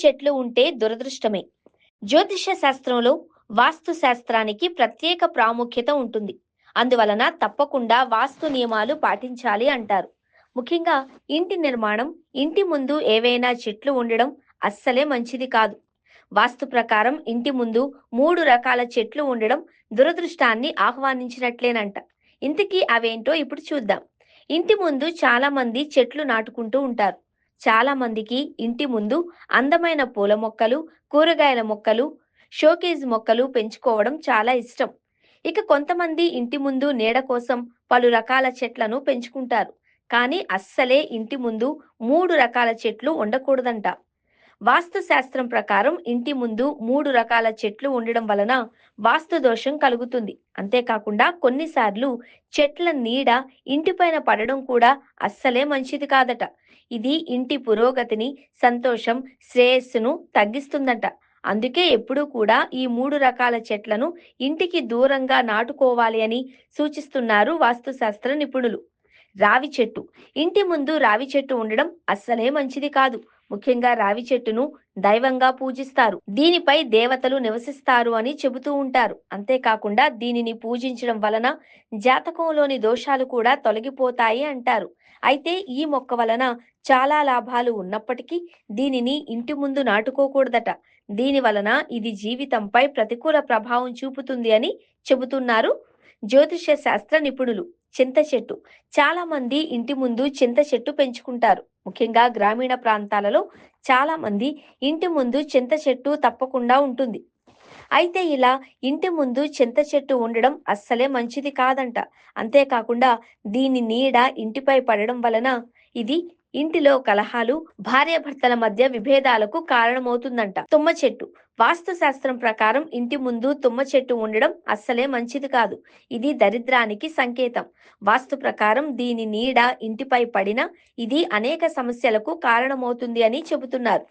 చెట్లు ఉంటే దురదృష్టమే. జ్యోతిష్య శాస్త్రంలో వాస్తు శాస్త్రానికి ప్రత్యేక ప్రాముఖ్యత ఉంటుంది. అందువలన తప్పకుండా వాస్తు నియమాలు పాటించాలి అంటారు. ముఖ్యంగా ఇంటి నిర్మాణం, ఇంటి ముందు ఏవైనా చెట్లు ఉండడం అస్సలే మంచిది కాదు. వాస్తు ప్రకారం ఇంటి ముందు 3 రకాల చెట్లు ఉండడం దురదృష్టాన్ని ఆహ్వానించినట్లేనంట. ఇంతకీ అవేంటో ఇప్పుడు చూద్దాం. ఇంటి ముందు చాలా మంది చెట్లు నాటుకుంటూ ఉంటారు. చాలా మందికి ఇంటి ముందు అందమైన పూల మొక్కలు, కూరగాయల మొక్కలు, షోకేజ్ మొక్కలు పెంచుకోవడం చాలా ఇష్టం. ఇక కొంతమంది ఇంటి ముందు నీడ కోసం పలు రకాల చెట్లను పెంచుకుంటారు. కానీ అస్సలే ఇంటి ముందు 3 రకాల చెట్లు ఉండకూడదంట. వాస్తు శాస్త్రం ప్రకారం ఇంటి ముందు 3 రకాల చెట్లు ఉండడం వలన వాస్తు దోషం కలుగుతుంది. అంతేకాకుండా కొన్నిసార్లు చెట్ల నీడ ఇంటిపైన పడడం కూడా అస్సలే మంచిది కాదట. ఇది ఇంటి పురోగతిని, సంతోషం, శ్రేయస్సును తగ్గిస్తుందట. అందుకే ఎప్పుడూ కూడా ఈ 3 రకాల చెట్లను ఇంటికి దూరంగా నాటుకోవాలి అని సూచిస్తున్నారు వాస్తుశాస్త్ర నిపుణులు. రావి చెట్టు. ఇంటి ముందు రావి చెట్టు ఉండడం అస్సలే మంచిది కాదు. ముఖ్యంగా రావి చెట్టును దైవంగా పూజిస్తారు. దీనిపై దేవతలు నివసిస్తారు అని చెబుతూ ఉంటారు. అంతేకాకుండా దీనిని పూజించడం వలన జాతకంలోని దోషాలు కూడా తొలగిపోతాయి అంటారు. అయితే ఈ మొక్క వలన చాలా లాభాలు ఉన్నప్పటికీ దీనిని ఇంటి ముందు నాటుకోకూడదట. దీని వలన ఇది జీవితంపై ప్రతికూల ప్రభావం చూపుతుంది అని చెబుతున్నారు జ్యోతిష్య శాస్త్ర నిపుణులు. చింత చెట్టు. చాలా మంది ఇంటి ముందు చింత చెట్టు పెంచుకుంటారు. ముఖ్యంగా గ్రామీణ ప్రాంతాలలో చాలా మంది ఇంటి ముందు చింత చెట్టు తప్పకుండా ఉంటుంది. అయితే ఇలా ఇంటి ముందు చింత చెట్టు ఉండడం అస్సలే మంచిది కాదంట. అంతేకాకుండా దీని నీడ ఇంటిపై పడడం వలన ఇది ఇంటిలో కలహాలు, భార్యాభర్తల మధ్య విభేదాలకు కారణమవుతుందంట. తుమ్మ చెట్టు. వాస్తు శాస్త్రం ప్రకారం ఇంటి ముందు తుమ్మ చెట్టు ఉండడం అస్సలే మంచిది కాదు. ఇది దరిద్రానికి సంకేతం. వాస్తు ప్రకారం దీని నీడ ఇంటిపై పడినా ఇది అనేక సమస్యలకు కారణమవుతుంది అని చెబుతున్నారు.